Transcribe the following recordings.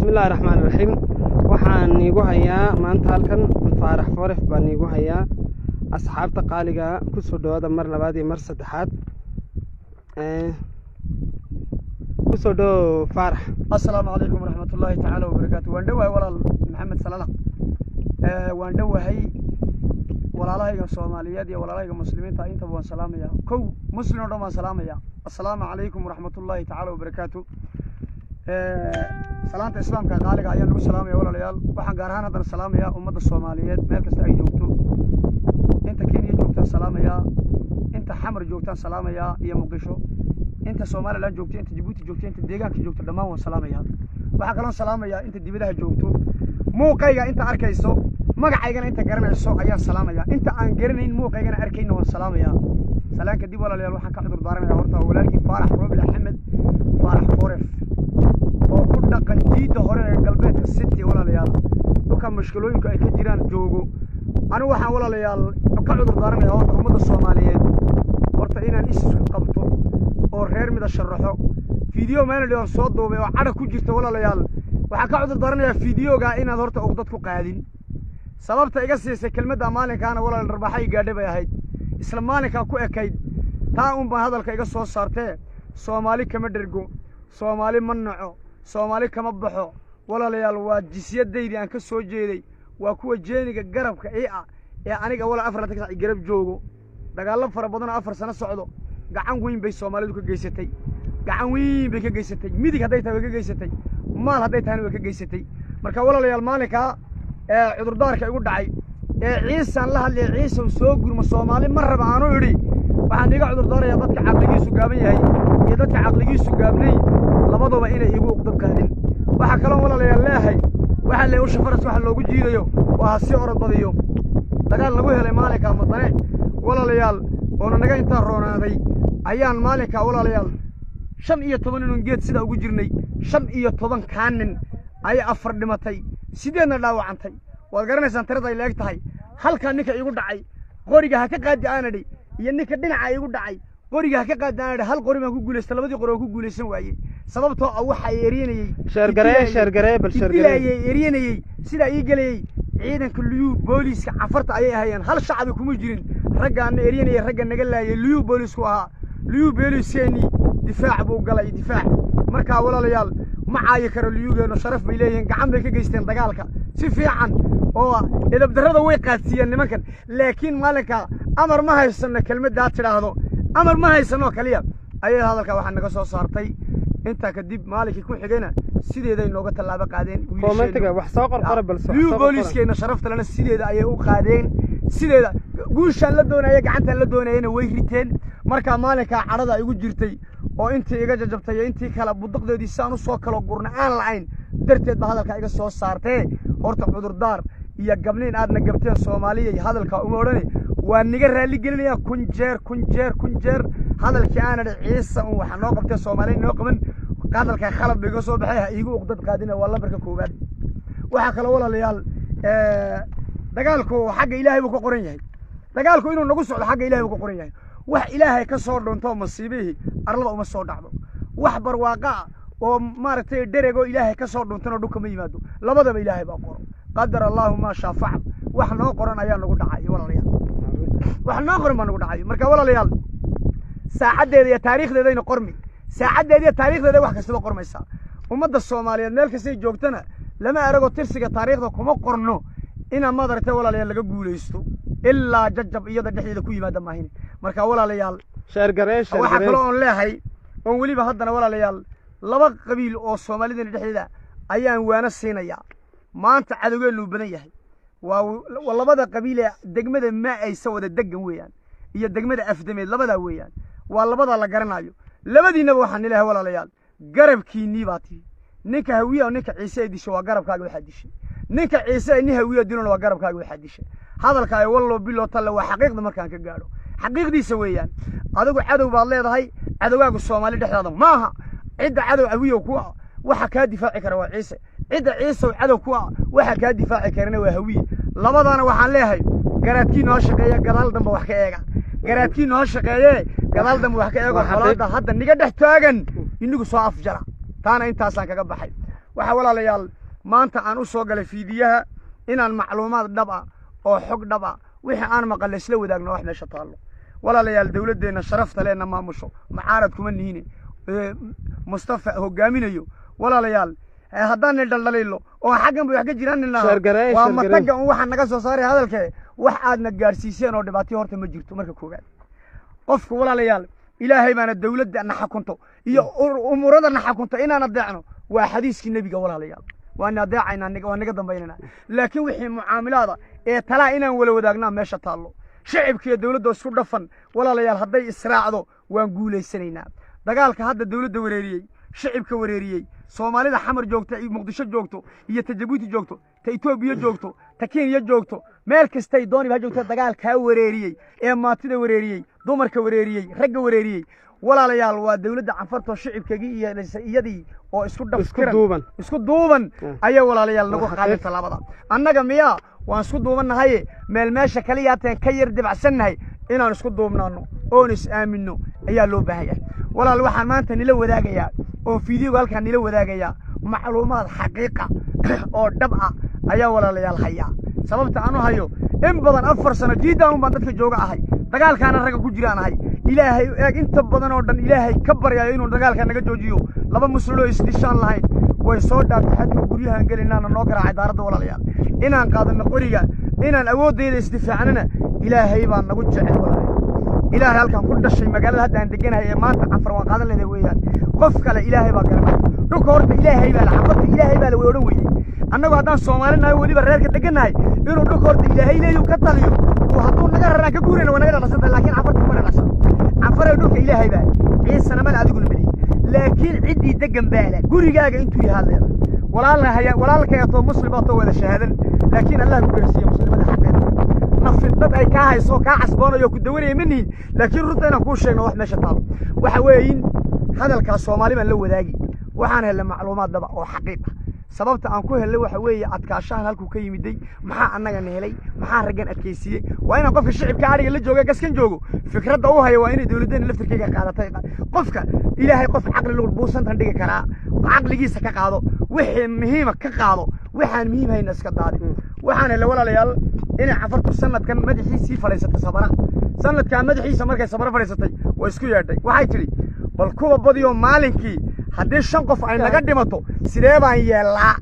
الله الرحمن الرحيم waxaan niigu hayaa maanta halkan faarax fooref baan niigu hayaa asxaabta qaaliga ku soo dhawaada mar labaad iyo mar saddexaad ku soo dhaw faarax. السلام عليكم ورحمة الله تعالى وبركاته. وان دواهي ولا محمد سلالة وان دواهي ولا الله يا صوماليات يا ولا الله يا مسلمين تاين تبون سلام يا كو مسلم ودما سلام يا السلام عليكم ورحمة الله تعالى وبركاته. سلامة الإسلام كقالك عيان لو سلام يا ولا ليال وحن قارهان هذا السلام يا أمة الصوماليات مركز أي جوتو أنت كينيا جوتان سلام يا أنت حمر جوتان سلام يا مقدشو أنت صومالي لان جوتي أنت جيبوتي جوتي أنت ديجاك جوتو دماغ سلام يا وحكلون سلام يا أنت دبلها جوتو مو قايga أنت أركيسو magacaygan inta garanayso ayaan salaamaya inta aan garanayn muuqaygana arkayna waan salaamaya salaanka dib walaalayaal waxaan ka cudur daaranayaa horta walaalkii faarax roobel axmed faarax fooref oo ku dhaqan jiida hore ee galbeedka city walaalayaal dhulka mushkilooyinka ay ka jiraan joogo anigu waxaan walaalayaal ka cudur daaranayaa horta ummadda Soomaaliyeed horta inaan isku qabto oo reer mida sharaxo video maalin soo duubay oo cadha ku jirta walaalayaal waxaan ka cudur daaranayaa videoga inaad horta uqdad ku qaadin sababta iga siisay kelmadda maalinkaana walaal rabaaxay gaadhay bay ahayd isla maalinka ku ekayd taa un baan hadalka iga soo saartay Soomaali kama dhergo Soomaali ma naco Soomaali kama baxo walaalayaal waa jisiyadaydi aan ka soo jeeday waa kuwa jeeniga garabka ee aniga wala afar la garab joogo dagaal fara badan 4 sano socdo gacan weyn bay Soomaalidu ka geysatay gacan weyn bay ka geysatay midig haday tahay ka geysatay maal haday tahay ka geysatay marka walaalayaal maalinka عذر دارك يقول دعي عيسى الله اللي عيسى وسوق المصومالي مرة بعنو يري وعن يقع عذر دار يضطك عقلي سجابي هاي يضطك عقلي سجابني لبضوا بقينا يجوا قدام كهدين وحكلام ولا لي الله هاي واحد اللي يوش فرس واحد لو بيجي له يوم وهالسيارة بدي يوم تقال نقولها لمالك مطلع ولا ليال وانا نجاي ترونا ذي أيان مالك ولا ليال شمئية طبعا نجيت سيدا وجرني شمئية طبعا كانن أي أفرد متي سيدنا لا وعنتي وقرنا سنترضى إلى أكتاي هل كان نك يقول دعي قريجة هكقاد أنا دي ينك الدنيا يقول دعي قريجة هكقاد أنا دي هل قريب ما يقول استلمدي قريب يقول يسوي سببته أو حيريني شرقري بالشرقري يريني سيدا يجلي عيدا كل يوم بوليس عفرت عليها هين هل الشعب يكون مجرين رجع يريني رجع نقول له ليو بوليس وها ليو بوليس يعني دفاع بوقلا دفاع مركا ولا ليال معايا كاروليوغا شرف بيليين قعم بك جيستين دقالك سيفي عن هو إذا بدرده ويقاسيا لمكان لكن مالك أمر ما هيسنا كلمة دات تراهدو أمر ما هيسنا كليا أي هذا الكلام حنا قصوا صارتي أنت كديب مالك يكون حجنا سيدي ذي نوقة اللعبة قاعدين كومنتك وحساقر قرب بالصح ليو بوليس كينا شرفت لنا سيدي ذا أيه قاعدين سيدي ذا قوش لدونا يق عنت لدونا هنا ويهرتين مركا مالك عرضة يقول جرتي oo intii iga jajabtay intii kala budaqdeedii saan u soo kala gurna aan lahayn darteed ba hadalka iga soo saartay horta cudur daar iyo gablin aadna gabteen Soomaaliyeed hadalka uma oranay waa niga raali gelinaya kun jeer hadalkii aan ciisa waxa noo qabtay Soomaaliyeed noo qaban hadalka khalad biga soo baxay iigu uqdad qaadina wala barka koobaad waxa kala walaalayaal dagaalku xagga Ilaahay buu ku qoran yahay dagaalku inuu nagu socdo xagga Ilaahay buu ku qoran yahay wax Ilaahay ka soo dhoonto masiibihi arlada uma soo dhacdo wax barwaaqa oo maartay dhereego Ilaahay ka soo dhoontana dhulka ma yimaado labadaba Ilaahay baa qoran qadar Allahu ma shaa fa'al wax noo qoran ayaa nagu dhacay walaalayaal wax noo qoran ma nagu dhacay marka walaalayaal saacadeeda iyo taariikhdeeda ina qormi saacadeeda iyo taariikhdeeda wax kasta qormaysa ummadda Soomaaliyeed meel kasta ay joogtana lama arago tirsiga taariikhda kuma qorno ina madartay walaalayaal laga guuleysto إلا ججب إيادا دحيدا كوي مادا ماهين مركا ولا ليال شرقري waxa kale oo leeyahay oo waliba haddana wala leeyaal laba qabiil oo Soomaalida dhexdeeda ayaan waana siinaya maanta cadawgeenu badan yahay waa labada qabiil ee degmada ma ay soo wada degan weeyaan iyo degmada afdameed labada weeyaan waa labada la garanayo labadiinaba waxaan ilaahay wala leeyaal garabkiini baati ninka hawiya ninka ciise disho waa garabkaaga waxa dishay ninka ciise ni hawiya dilona waa garabkaaga waxa dishay hadalka ay wallo bilo tala waa xaqiiqda markaan ka gaaro xaqiiqdiisa weeyaan adigu cadow baad leedahay cadawaagu Soomaali dhexdeeda maaha cid cadow awiyo ku waxa ka difaaci kara waa ciise cid ciise cadow ku waxa ka difaaci karana waa hawiye labadana waxaan leeyahay garaadkii noo shaqeeya gadaal dambe wax ka eega garaadkii noo shaqeeyay gadaal dambe wax ka eego xalaada hadda niga dhex taagan inagu soo afjara taana intaasaan kaga baxay waxa walaalayaal maanta aan u soo galay fiidiyaha inaan macluumaad dhab ah oo xog dhab ah wixii aan maqalay isla wadaagno wax meesha taallo walaalayaal dawladdeena sharafta leena maamusho mucaarad kuma nihiin mustafa hogaaminayo walaalayaal haddaan dhaldhalilo oo xaggan wax ka jiraan waa mataga waxa naga soo saaray hadalkee wax aadna gaarsiiseen oo dhibaato horta ma jirto marka koobaad qofku walaalayaal ilaahay baana dawladda naxakunto iyo umurada naxakunto inaan adeecno waa xadiiskii nabiga walaalayaal waana adeecayna naga dambaynana laakiin wixii mucaamilada ee talaa inaan wala wadaagna meesha taallo shacabkiiyo dawladda isku dhafan walaalayaal hadday israacdo waan guuleysanaynaa dagaalka hadda dawladda wareeriyay shacabka wareeriyay soomaalida xamar joogta iyo muqdisho joogto iyo Djibouti joogto ta Itoobiya joogto ta Kenya joogto meel kasta ay dooni ba joogto dagaalka wareeriyay ee maatida wareeriyay dumarka wareeriyay ragga wareeriyay walaalayaal waa dawladda canfarto shacabkagii iyo iyadii oo isku duuban ayaa walaalayaal nagu qaaday talaabada annaga miya waan isku duubanahay meel meesha kale yaateen ka yar dibacsannahay inaan isku duubnaano oo is aamino ayaa loo baahan yahay walaal waxaan maanta nila wadaagayaa oo fiidiyowga halkaan nila wadaagayaa macluumaad xaqiiqa oo dhab ah ayaa walaalayaal hayaa sababta aanu hayo in badan 4 sano jiidaan baan dadka jooga ahay dagaalkaana ragga ku jiraan ahay ilaahay eeg inta badan oo dhan ilaahay ka baryayo inuu dagaalka naga joojiyo laba muslimoo isdishaan lahayn way soo dhaafay xadka guryahan gelinaana noo garaacay daarada walaalayaal inaan qaadano qoriga inaan awoodayda isdifaacnana ilaahay baa nagu jecel walaalayaal ilaahay halkan ku dhashay magaalada hadda aan deganahay ee maanta canfar waan qaadan leedahay weeyaan qof kale ilaahay baa garanay dhulka horta ilaahay baa la canfarta ilaahay baa la weeran weeyay annagu haddaan soomaalinahay weliba reerka deganahay inuu dhulka horta ilaahay leeyo ka taliyo oo hadduu naga raraan ka guurayna waa naga dhaqsanta laakiin canfarta kuma dhaqsan canfar dhulka ilaahay baa ciisana mal adigu la mali laakiin ciddii degan baala gurigaaga intuu yahay walaalka muslimato wada shahaadan laakiin allah ku garsiiyo muslimada xaqeeda nafidad ay ka hayso ka casboonayo ku dawanay maniin laakiin runta inaan ku sheegno wax meesha taalo waxa weeyeen hadalka Soomaali baan la wadaagi waxaan helay macluumaad daba oo xaqiiq ah sababta aan ku helay waxa weeye adkaashahan halku ka yimiday maxaa annaga helay maxaa raggan adkaysiiyay waa inaan qofka shacabka ariga la jooga gaskan joogo fikradda uu hayo waa inay dawladdeena laftirkeega qaadatay qofka ilaahay qof aqli lagu buusan tan dhigi karaa aqligiisa ka qaado wixii muhiim ka qaado waxaan muhiim hayna iska daadin waxaan helay walaalayaal in cafartu sanadkan madaxiisii faleysatay sabara sanadkan madaxiisa markay sabara faleysatay way isku yeedhay waxay tiri bal kuwa badiyo maalinkii haddii 5 qof ay naga dhimato sidee baan yeelaa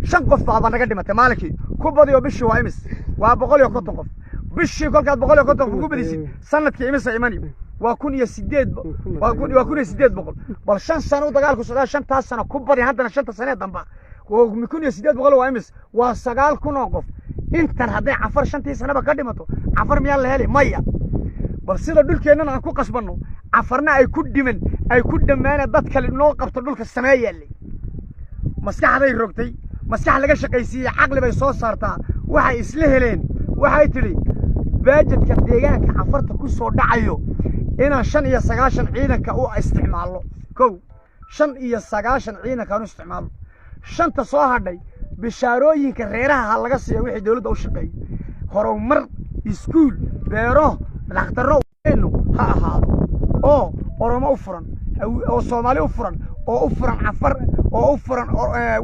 5 qof baa naga dhimatay maalinkii ku badiyo bishii waa imis waa 150 qof bishii kolkaad 150 ku badisid sanadkii imis ay imani waa 1800 waa 1800 bal 5 sano dagaalku socdaa 5 sano ku badi haddana 5 sano damba oo 1800 waa imis waa 9,000 qof intan hadday cafar 5 sano ka dhimato cafar miyaa la helay maya bal sida dhulkeenana aan ku qasbano cafarna ay ku dhiman ay ku dhamaana dad kale noo qabto dhulka sameeyay maskaxday rogtay maskax laga shaqaysiiyay aqli bay soo saartaa waxay isla heleen waxay tiri baajadka deegaanka cafarta ku soo dhacayo inaan 95 ciidanka u isticmaalo kow 95 ciidanka u isticmaalo shanta soo hadhay bishaarooyinka reeraha laga siiyo wixii dawladda u shaqeeyay horumar iskuul beero dhaqtaro ha ahaado oo oromo u furan oo Soomaali u furan oo u furan cafar oo u furan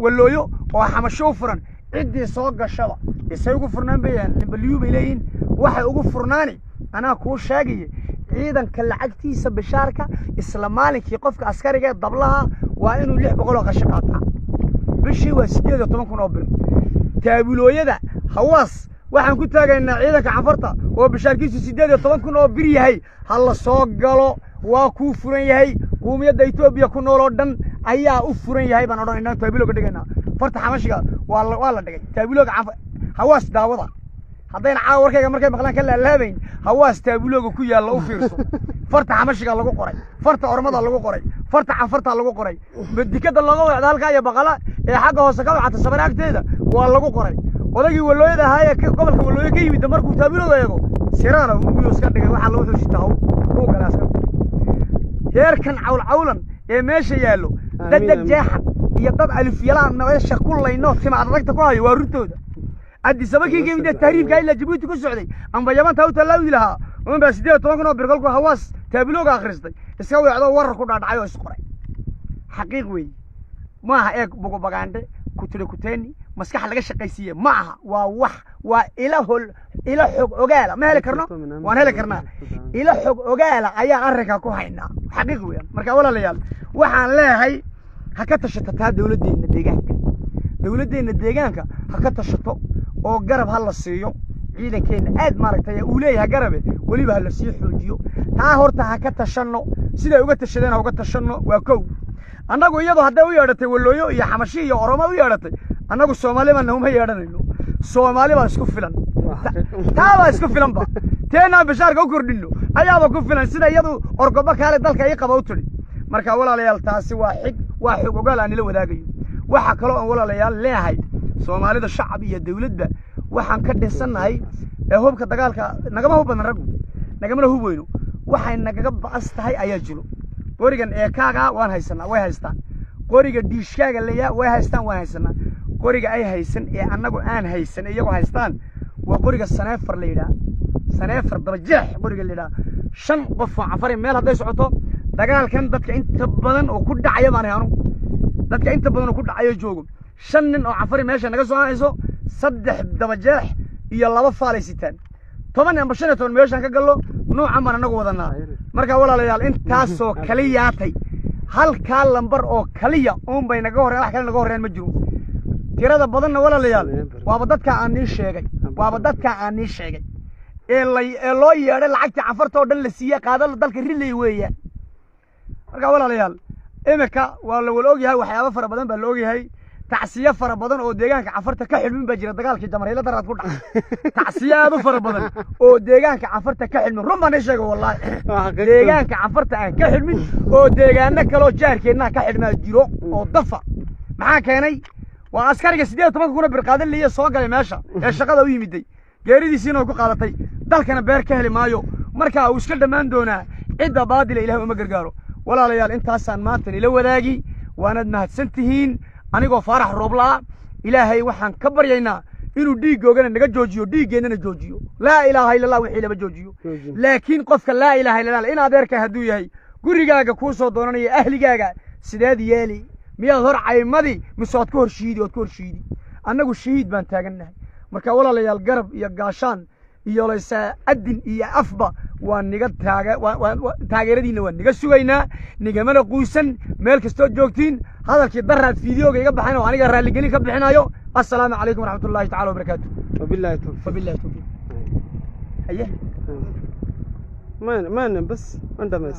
walooyo oo xamasho u furan cidii soo gashaba isay ugu furnaan bayaan baliyuu bay leeyihiin waxay ugu furnaani anaa ku sheegay ciidanka lacagtiisa bishaarka isla maalinkii qofka askariga dablaha waa inuu 600 oo qashin qaataa bishii waa 18,000 oo bil taabulooyada hawaas waxaan ku taagaynaa ciidanka cafarta oo bishaarkiisu 18,000 oo bir yahay hal soo galo waa ku furan yahay qoomiyadda Itoobiya ku nool oo dhan ayaa u furan yahay baan odhanaynaa taabilooga dhigaynaa farta xamashiga waa la dhigay taabilooga hawaas daawada haddayna caawa warkayga markay maqlaan ka laalaabayn hawaas taabilooga ku yaalla u fiirso farta xamashiga lagu qoray farta ormada lagu qoray farta cafarta lagu qoray badikada laga wacdo halka iyo baqala ee xagga hoose ka wacata sabanaagteeda waa lagu qoray odagii walooyada ahaa gobolka walooyo ka yimid markuu taabilooga eego sirana uu iska dhigay waxa lagu xushtaa oo galaaska heerkan cawlan ee meesha yaalo dad jeexan iyo dad alif yalaan meesha kullayno timaad adagta ku hayo waa runtooda Addis Ababa kii yimid taariifka ila Djibouti ku socday amba Yaman taa u talaawi lahaa oo baa 18,000 oo birqalku hawaas taabilooga akhristay iska wacdo warar ku dhaadhacayo is qoray xaqiiq weey maaha eeg bugo bagaande kutire kuteeni maskax laga shaqaysiiye ma aha waa wax waa ila xog ogaala ma heli karno waan heli karnaa ila xog ogaala ayaan arrinka ku haynaa xaqiiq weeyaan marka walaalayaal waxaan leeyahay ha ka tashato taa dawladdeena deegaanka ha ka tashato oo garab ha la siiyo ciidankeena aad maaragtay uu leeyahay garabe waliba ha la sii xoojiyo taa horta ha ka tashanno sida uga tashadeen uga tashanno waa kow annagu iyadoo hadday u yeedhatay walooyo iyo xamashi iyo oromo u yeedhatay annagu Soomaali baan uma yeedhanayno Soomaali baa isku filan taa baa isku filan ba teena bashaarka u kordhino ayaaba ku filan sida iyadu orgoba kale dalka ay qabo u tiri marka walaalayaal taasi waa xog ogaal aan ila wadaagayo waxa kale oo walaalayaal leeyahay Soomaalida shacab iyo dawladda waxaan ka dhisanahay hubka dagaalka nagama huban ragu nagama hubeyno waxay nagaga baas tahay ayaa jiro qorigan kaaga waan haysanaa way haystaan qoriga diishkaaga leeyahay way haysanaa qoriga ay haysan annagu aan haysan iyagu haystaan waa qoriga saneefar leeyahay saneefar dabajeex qoriga leeyahay 5 qof oo afar meel haday socoto dagaalkan dadka inta badan oo ku dhacaya baan aanu dadka inta badan oo ku dhacayo joogo 5 nin oo afar meesha naga soo hayso 3 dabajeex iyo 2 faalisitaan 10 amba 15 meesha ka gallo nooca man anagu wadanaa marka walaalayaal intaasoo kaliyaatay halka lambar oo kaliya oon bay naga horeen wax kale naga horeen ma jiro tirada badanna walaalayaal waaba dadka aan nii sheegay ee loo yeedhay lacagta cafarta oo dhan la siiyay qaadada dalka rilay weeyaan marka walaalayaal imika waa la wada ogyahay waxyaabo fara badan baa la ogyahay tacsiya fara badan oo deegaanka cafarta ka xilmin baa jira dagaalkii jamreeyada daraad ku dhacay tacsiya aad u fara badan oo deegaanka cafarta ka xilmin rumaan ay sheego wallahi deegaanka cafarta aan ka xilmin oo deegaano kale oo jaarkeena ka xilmaa jiro oo dafa maxaa keenay waa askariga 18 kuna bir qaadan liya soo galay meesha ee shaqada u yimiday geeridiisina ku qaadatay dalkana beer ka heli maayo marka uu iska dhamaan doonaa cidda baadil ilaahay uma gargaaro walaalayaal intaasaan maanta ila wadaagi waanad mahadsantihiin anigoo Faarax Rooblaa ilaahay waxaan ka baryaynaa inuu dhiigoogana naga joojiyo dhiigeennana joojiyo laa ilaaha illa allah wixii laba joojiyo laakiin qofka laa ilaaha illa allah in adeerka haduu yahay gurigaaga ku soo doonanaya ahligaaga sideed yeeli miyaad hor caymadi misood ka horshiidi annagu shahiid baan taaganahay marka walaalayaal garab iyo gaashaan iyo laysa adin iyo afba waan niga taageeradiina waan niga sugaynaa nigamana quusan meel kastoo joogtiin hadalkii daraad fiidiyooga iga baxayn oo aniga raali gelin ka bixinayo assalaamu calaykum waraxmatullaahi tacaala wabarakaatuh wabillahi tawfiiq haye ما بس عندما